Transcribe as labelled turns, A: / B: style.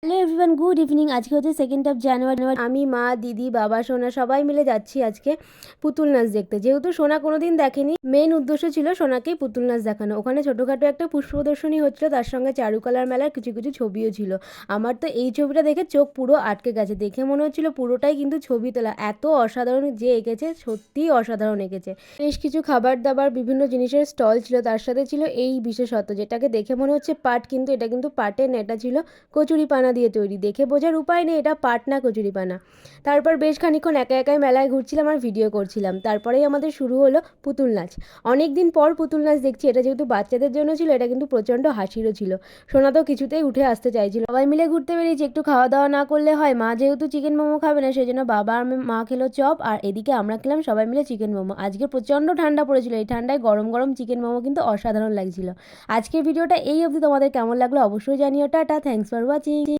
A: Hello everyone, good evening. আজকে হচ্ছে 2nd জানুয়ারি। আমি, মা, দিদি, বাবা, সোনা সবাই মিলে যাচ্ছি আজকে পুতুল নাচ দেখতে। যেহেতু সোনা কোনোদিন দেখেনি, মেন উদ্দেশ্য ছিল সোনাকেই পুতুল নাচ দেখানো। ওখানে ছোটোখাটো একটা পুষ্প প্রদর্শনী হচ্ছিল, তার সঙ্গে চারুকলার মেলার কিছু কিছু ছবিও ছিল। আমার তো এই ছবিটা দেখে চোখ পুরো আটকে গেছে। দেখে মনে হচ্ছিল পুরোটাই কিন্তু ছবি তোলা। এত অসাধারণ যে এঁকেছে, সত্যিই অসাধারণ এঁকেছে। বেশ কিছু খাবার দাবার, বিভিন্ন জিনিসের স্টল ছিল, তার সাথে ছিল এই বিশেষত্ব, যেটাকে দেখে মনে হচ্ছে পাট, কিন্তু এটা কিন্তু পাটের না, এটা ছিল কচুরিপানা দিয়ে তৈরি। দেখে বোঝার উপায় নেই এটা পাট না কচুরিপানা। তারপর বেশ খানিকক্ষণ একা একাই মেলায় ঘুরছিলাম আর ভিডিও করছিলাম। তারপরেই আমাদের শুরু হলো পুতুল নাচ। অনেক দিন পর পুতুল নাচ দেখছি। এটা যেহেতু বাচ্চাদের জন্য ছিল, এটা কিন্তু প্রচণ্ড হাসিরও ছিল। সোনা তো কিছুতেই উঠে আসতে চাইছিল। সবাই মিলে ঘুরতে বেরিয়েছি, একটু খাওয়া দাওয়া না করলে হয়। মা যেহেতু চিকেন মোমো খাবে না, সেই জন্য বাবা আর মা খেলো চপ, আর এদিকে আমরা খেলাম সবাই মিলে চিকেন মোমো। আজকে প্রচণ্ড ঠান্ডা পড়েছিল, এই ঠান্ডায় গরম গরম চিকেন মোমো কিন্তু অসাধারণ লাগছিল। আজকের ভিডিওটা এই অবধি। তোমাদের কেমন লাগলো অবশ্যই জানিও। Tata, thanks for watching.